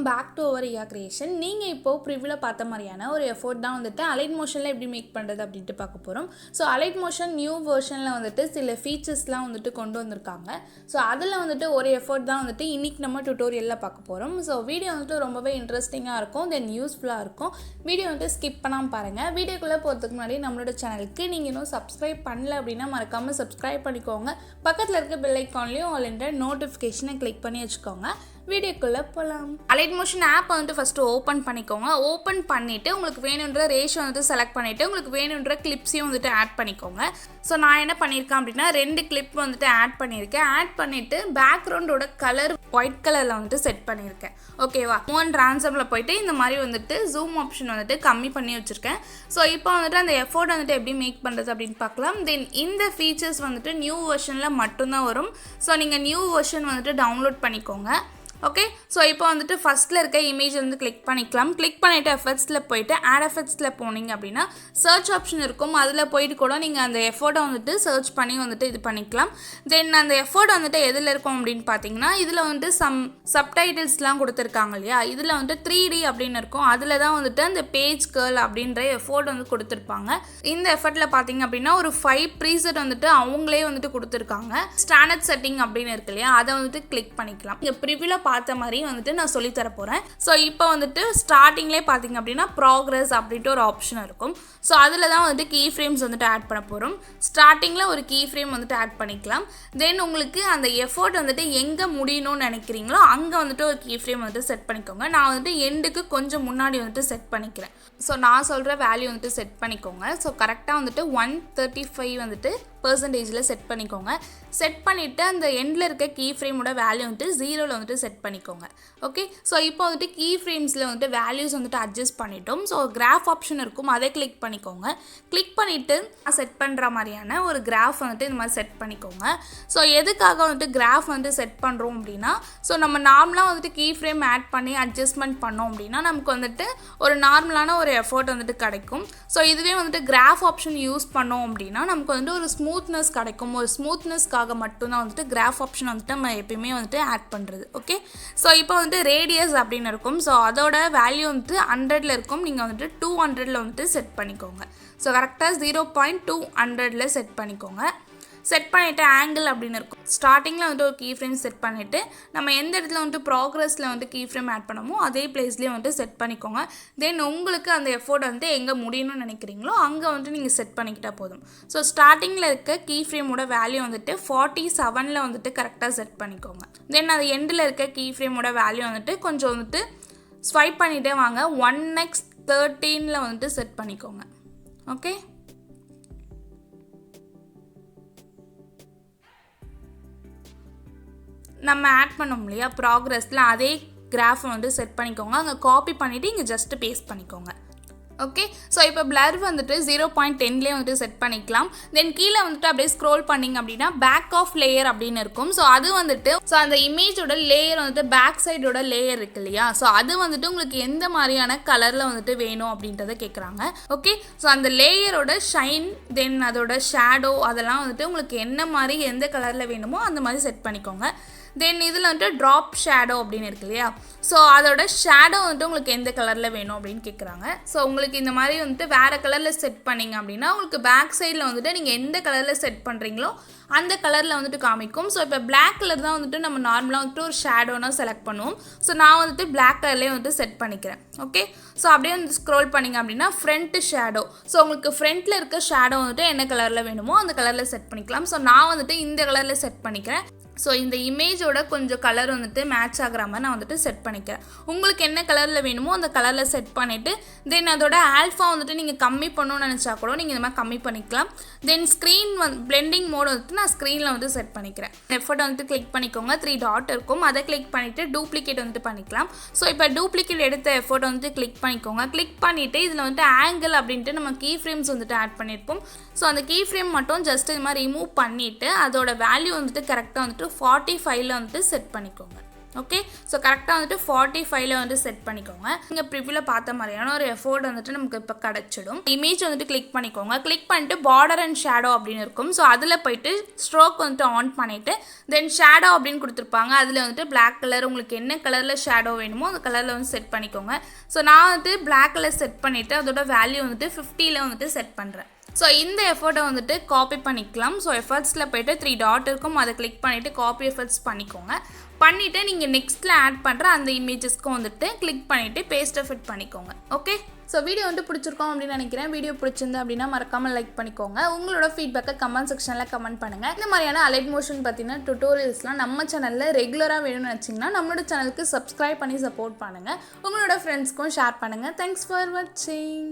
Welcome back to our Riya creation. நீங்கள் இப்போது ப்ரிவியூவில் பார்த்த மாதிரியான ஒரு எஃபோர்ட் தான் வந்துட்டு அலைட் மோஷனில் எப்படி மேக் பண்ணுறது அப்படின்ட்டு பார்க்க போகிறோம். ஸோ அலைட் மோஷன் நியூ வெர்ஷனில் வந்துட்டு சில ஃபீச்சர்ஸ்லாம் வந்துட்டு கொண்டு வந்திருக்காங்க. ஸோ அதில் வந்துட்டு ஒரு எஃபோர்ட் தான் வந்துட்டு இன்றைக்கி நம்ம டுட்டோரியலில் பார்க்க போகிறோம். ஸோ வீடியோ வந்துட்டு ரொம்பவே இன்ட்ரெஸ்டிங்காக இருக்கும், தென் யூஸ்ஃபுல்லாக இருக்கும். வீடியோ வந்துட்டு ஸ்கிப் பண்ணாமல் பாருங்கள். வீடியோக்குள்ளே போகிறதுக்கு முன்னாடி நம்மளோட சேனலுக்கு நீங்கள் இன்னும் சப்ஸ்கிரைப் பண்ணல அப்படின்னா மறக்காமல் சப்ஸ்கிரைப் பண்ணிக்கோங்க. பக்கத்தில் இருக்க பெல் ஐக்கான்லேயும் ஆல் என்ற நோட்டிஃபிகேஷனை கிளிக் பண்ணி வச்சுக்கோங்க. வீடியோக்குள்ளே போகலாம். அலைட் மோஷன் ஆப் வந்துட்டு ஃபஸ்ட்டு ஓப்பன் பண்ணிக்கோங்க. ஓப்பன் பண்ணிவிட்டு உங்களுக்கு வேணுன்ற ரேஷியோ வந்துட்டு செலக்ட் பண்ணிவிட்டு உங்களுக்கு வேணுன்ற கிளிப்ஸையும் வந்துட்டு ஆட் பண்ணிக்கோங்க. ஸோ நான் என்ன பண்ணியிருக்கேன் அப்படின்னா 2 கிளிப் வந்துட்டு ஆட் பண்ணியிருக்கேன். ஆட் பண்ணிவிட்டு பேக்ரவுண்டோட கலர் ஒயிட் கலரில் வந்துட்டு செட் பண்ணியிருக்கேன். ஓகேவா? மூவ் ட்ரான்ஸ்ஃபார்மில் போயிட்டு இந்த மாதிரி வந்துட்டு ஜூம் ஆப்ஷன் வந்துட்டு கம்மி பண்ணி வச்சுருக்கேன். ஸோ இப்போ வந்துட்டு அந்த எஃபோர்ட் வந்துட்டு எப்படி மேக் பண்ணுறது அப்படின்னு பார்க்கலாம். தென் இந்த ஃபீச்சர்ஸ் வந்துட்டு நியூ வெர்ஷனில் மட்டும்தான் வரும். ஸோ நீங்கள் நியூ வெர்ஷன் வந்துட்டு டவுன்லோட் பண்ணிக்கோங்க. ஓகே, ஸோ இப்போ வந்துட்டு ஃபஸ்ட்டில் இருக்க இமேஜ் வந்து கிளிக் பண்ணிக்கலாம். கிளிக் பண்ணிவிட்டு எஃபெக்ட்ஸில் போயிட்டு ஆட் எஃபெக்ட்ஸில் போனீங்க அப்படின்னா சர்ச் ஆப்ஷன் இருக்கும். அதில் போயிட்டு கூட நீங்கள் அந்த எஃபோர்ட்டை வந்துட்டு சர்ச் பண்ணி வந்துட்டு இது பண்ணிக்கலாம். தென் அந்த எஃபோர்ட் வந்துட்டு எதில் இருக்கும் அப்படின்னு பார்த்தீங்கன்னா இதில் வந்துட்டு சப்டைட்டில்ஸ்லாம் கொடுத்துருக்காங்க இல்லையா, இதில் வந்துட்டு 3D அப்படின்னு இருக்கும். அதில் தான் வந்துட்டு அந்த பேஜ் கேர்ள் அப்படின்ற எஃபோர்ட் வந்து கொடுத்துருப்பாங்க. இந்த எஃபர்ட்டில் பார்த்தீங்க அப்படின்னா ஒரு 5 ப்ரீசெட் வந்துட்டு அவங்களே வந்துட்டு கொடுத்துருக்காங்க. ஸ்டாண்டர்ட் செட்டிங் அப்படின்னு இருக்கு இல்லையா, அதை வந்துட்டு கிளிக் பண்ணிக்கலாம். இங்கே ப்ரிவியூவில் பார்த்த மாதிரி வந்துட்டு நான் சொல்லித்தர போகிறேன். ஸோ இப்போ வந்துட்டு ஸ்டார்டிங்லேயே பார்த்தீங்க அப்படின்னா ப்ராக்ரஸ் அப்படின்ட்டு ஒரு ஆப்ஷன் இருக்கும். ஸோ அதில் தான் வந்துட்டு கீ ஃப்ரேம்ஸ் வந்துட்டு ஆட் பண்ண போகிறோம். ஸ்டார்டிங்கில் ஒரு கீ ஃப்ரேம் வந்துட்டு ஆட் பண்ணிக்கலாம். தென் உங்களுக்கு அந்த எஃபோர்ட் வந்துட்டு எங்கே முடியணும்னு நினைக்கிறீங்களோ அங்கே வந்துட்டு ஒரு கீ ஃப்ரேம் வந்துட்டு செட் பண்ணிக்கோங்க. நான் வந்துட்டு எண்டுக்கு கொஞ்சம் முன்னாடி வந்துட்டு செட் பண்ணிக்கிறேன். ஸோ நான் சொல்கிற வேல்யூ வந்துட்டு செட் பண்ணிக்கோங்க. ஸோ கரெக்டாக வந்துட்டு 135 வந்துட்டு % செட் பண்ணிக்கோங்க. செட் பண்ணிவிட்டு அந்த எண்டில் இருக்க கீ ஃப்ரேமோட வேல்யூ வந்துட்டு 0ல் வந்துட்டு செட் பண்ணிக்கோங்க. ஓகே, ஸோ இப்போ வந்துட்டு கீ ஃப்ரேம்ஸில் வந்துட்டு வேல்யூஸ் வந்துட்டு அட்ஜஸ்ட் பண்ணிட்டோம். ஸோ கிராஃப் ஆப்ஷன் இருக்கும், அதை கிளிக் பண்ணிக்கோங்க. கிளிக் பண்ணிவிட்டு செட் பண்ணுற மாதிரியான ஒரு கிராஃப் வந்துட்டு இந்த மாதிரி செட் பண்ணிக்கோங்க. ஸோ எதுக்காக வந்துட்டு கிராஃப் வந்துட்டு செட் பண்ணுறோம் அப்படின்னா, ஸோ நம்ம நார்மலாக வந்துட்டு கீ ஃப்ரேம் ஆட் பண்ணி அட்ஜஸ்ட்மெண்ட் பண்ணோம் அப்படின்னா நமக்கு வந்துட்டு ஒரு நார்மலான ஒரு எஃபோர்ட் வந்துட்டு கிடைக்கும். ஸோ இதுவே வந்துட்டு கிராஃப் ஆப்ஷன் யூஸ் பண்ணோம் அப்படின்னா நமக்கு வந்துட்டு ஒரு ஸ்மூத்னஸ் கிடைக்கும். ஒரு ஸ்மூத்னஸ்க்காக மட்டும்தான் வந்துட்டு கிராஃப் ஆப்ஷன் வந்துட்டு நம்ம எப்பயுமே வந்துட்டு ஆட் பண்ணுறது. ஓகே, ஸோ இப்போ வந்துட்டு ரேடியஸ் அப்படின்னு இருக்கும். ஸோ அதோட வேல்யூ வந்துட்டு 100ல் இருக்கும். நீங்கள் வந்துட்டு 200ல் வந்துட்டு செட் பண்ணிக்கோங்க. ஸோ கரெக்டாக 0.200ல் செட் பண்ணிக்கோங்க. செட் பண்ணிவிட்டு ஆங்கிள் அப்படின்னு இருக்கும். ஸ்டார்டிங்கில் வந்துட்டு ஒரு கீ ஃப்ரேம் செட் பண்ணிவிட்டு நம்ம எந்த இடத்துல வந்துட்டு ப்ராக்ரஸில் வந்துட்டு கீ ஃப்ரேம் ஆட் பண்ணமோ அதே பிளேஸ்லேயே வந்துட்டு செட் பண்ணிக்கோங்க. தென் உங்களுக்கு அந்த எஃபோர்ட் வந்துட்டு எங்கே முடியணும்னு நினைக்கிறீங்களோ அங்கே வந்துட்டு நீங்கள் செட் பண்ணிக்கிட்டால் போதும். ஸோ ஸ்டார்டிங்கில் இருக்க கீ ஃப்ரேமோட வேல்யூ வந்துட்டு 47ல் வந்துட்டு கரெக்டாக செட் பண்ணிக்கோங்க. தென் அது எண்டில் இருக்க கீ ஃப்ரேமோட வேல்யூ வந்துட்டு கொஞ்சம் வந்துட்டு ஸ்வைப் பண்ணிகிட்டே வாங்க. 1x13ல் வந்துட்டு செட் பண்ணிக்கோங்க. ஓகே, நம்ம ஆட் பண்ணோம் இல்லையா ப்ராக்ரஸில், அதே கிராஃபை வந்து செட் பண்ணிக்கோங்க. அங்கே காப்பி பண்ணிவிட்டு இங்கே ஜஸ்ட்டு பேஸ்ட் பண்ணிக்கோங்க. ஓகே, ஸோ இப்போ பிளர் வந்துட்டு 0.10லேயே வந்துட்டு செட் பண்ணிக்கலாம். தென் கீழே வந்துட்டு அப்படியே ஸ்க்ரோல் பண்ணிங்க அப்படின்னா பேக் ஆஃப் லேயர் அப்படின்னு இருக்கும். ஸோ அது வந்துட்டு அந்த இமேஜோட லேயர் வந்துட்டு பேக் சைடோட லேயர் இருக்கு இல்லையா, ஸோ அது வந்துட்டு உங்களுக்கு எந்த மாதிரியான கலரில் வந்துட்டு வேணும் அப்படின்றத கேட்குறாங்க. ஓகே, ஸோ அந்த லேயரோட ஷைன் தென் அதோட ஷேடோ அதெல்லாம் வந்துட்டு உங்களுக்கு என்ன மாதிரி எந்த கலரில் வேணுமோ அந்த மாதிரி செட் பண்ணிக்கோங்க. தென் இதில் வந்துட்டு ட்ராப் ஷேடோ அப்படின்னு இருக்கு இல்லையா, ஸோ அதோட ஷேடோ வந்துட்டு உங்களுக்கு எந்த கலரில் வேணும் அப்படின்னு கேட்குறாங்க. ஸோ உங்களுக்கு இந்த மாதிரி வந்துட்டு வேறு கலரில் செட் பண்ணிங்க அப்படின்னா உங்களுக்கு பேக் சைடில் வந்துட்டு நீங்கள் எந்த கலரில் செட் பண்ணுறீங்களோ அந்த கலரில் வந்துட்டு காமிக்கும். ஸோ இப்போ பிளாக் கலர் தான் வந்துட்டு நம்ம நார்மலாக வந்துட்டு ஒரு ஷேடோனா செலக்ட் பண்ணுவோம். ஸோ நான் வந்துட்டு பிளாக் கலர்லேயே வந்துட்டு செட் பண்ணிக்கிறேன். ஓகே, ஸோ அப்படியே வந்து ஸ்க்ரோல் பண்ணிங்க அப்படின்னா ஃப்ரண்ட் ஷேடோ. ஸோ உங்களுக்கு ஃப்ரண்ட்டில் இருக்க ஷேடோ வந்துட்டு என்ன கலரில் வேணுமோ அந்த கலரில் செட் பண்ணிக்கலாம். ஸோ நான் வந்துட்டு இந்த கலரில் செட் பண்ணிக்கிறேன். ஸோ இந்த இமேஜோட கொஞ்சம் கலர் வந்துட்டு மேட்ச் ஆகிற மாதிரி நான் வந்துட்டு செட் பண்ணிக்கிறேன். உங்களுக்கு என்ன கலரில் வேணுமோ அந்த கலரில் செட் பண்ணிவிட்டு தென் அதோட ஆல்ஃபா வந்துட்டு நீங்கள் கம்மி பண்ணணும்னு நினச்சா கூட நீங்கள் இந்த மாதிரி கம்மி பண்ணிக்கலாம். தென் ஸ்க்ரீன் பிளெண்டிங் மோட் வந்துட்டு நான் ஸ்க்ரீனில் வந்து செட் பண்ணிக்கிறேன். எஃபோர்ட் வந்துட்டு கிளிக் பண்ணிக்கோங்க. 3 டாட் இருக்கும், அதை கிளிக் பண்ணிவிட்டு டூப்ளிகேட் வந்துட்டு பண்ணிக்கலாம். ஸோ இப்போ டூப்ளிகேட் எடுத்த எஃபோர்ட் வந்துட்டு கிளிக் பண்ணிக்கோங்க. கிளிக் பண்ணிவிட்டு இதில் வந்துட்டு ஆங்கிள் அப்படின்ட்டு நம்ம கீ ஃப்ரேம்ஸ் வந்துட்டு ஆட் பண்ணியிருப்போம். ஸோ அந்த கீ ஃப்ரேம் மட்டும் ஜஸ்ட் இது மாதிரி ரிமூவ் பண்ணிவிட்டு அதோட வேல்யூ வந்துட்டு கரெக்டாக வந்துட்டு 45ல் வந்துட்டு செட் பண்ணிக்கோங்க. ஓகே, ஸோ கரெக்டாக வந்துட்டு 45ல் வந்து செட் பண்ணிக்கோங்க. நீங்கள் ப்ரிவியூவில் பார்த்த மாதிரியான ஒரு எஃபோர்ட் வந்துட்டு நமக்கு இப்போ கிடச்சிடும். இமேஜ் வந்துட்டு கிளிக் பண்ணிக்கோங்க. கிளிக் பண்ணிட்டு பார்டர் அண்ட் ஷேடோ அப்படின்னு இருக்கும். ஸோ அதில் போயிட்டு ஸ்ட்ரோக் வந்துட்டு ஆன் பண்ணிவிட்டு தென் ஷேடோ அப்படின்னு கொடுத்துருப்பாங்க. அதில் வந்துட்டு பிளாக் கலர் உங்களுக்கு என்ன கலரில் ஷேடோ வேணுமோ அந்த கலரில் வந்து செட் பண்ணிக்கோங்க. ஸோ நான் வந்துட்டு பிளாக் கலர் செட் பண்ணிவிட்டு அதோட வேல்யூ வந்துட்டு 50ல் வந்துட்டு செட் பண்ணுறேன். ஸோ இந்த எஃபர்ட்டை வந்துட்டு காப்பி பண்ணிக்கலாம். ஸோ எஃபர்ட்ஸில் போய்ட்டு 3 டாட் இருக்கும், அதை கிளிக் பண்ணிவிட்டு காப்பி எஃபர்ட்ஸ் பண்ணிக்கோங்க. பண்ணிவிட்டு நீங்கள் நெக்ஸ்ட்டில் ஆட் பண்ணுற அந்த இமேஜஸ்க்கும் வந்துட்டு கிளிக் பண்ணிவிட்டு பேஸ்ட்டை ஃபிட் பண்ணிக்கோங்க. ஓகே, ஸோ வீடியோ வந்துட்டு பிடிச்சிருக்கோம் அப்படின்னு நினைக்கிறேன். வீடியோ பிடிச்சிருந்து அப்படின்னா மறக்காமல் லைக் பண்ணிக்கோங்க. உங்களோட ஃபீட்பேக்கை கமெண்ட் செக்ஷனில் கமெண்ட் பண்ணுங்கள். இந்த மாதிரியான அலைட் மோஷன் பற்றின டுட்டோரியல்ஸ்லாம் நம்ம சேனலில் ரெகுலராக வேணும்னு நினச்சிங்கன்னா நம்மளோட சேனலுக்கு சப்ஸ்கிரைப் பண்ணி சப்போர்ட் பண்ணுங்கள். உங்களோட ஃப்ரெண்ட்ஸ்க்கும் ஷேர் பண்ணுங்கள். தேங்க்ஸ் ஃபார் வாட்சிங்.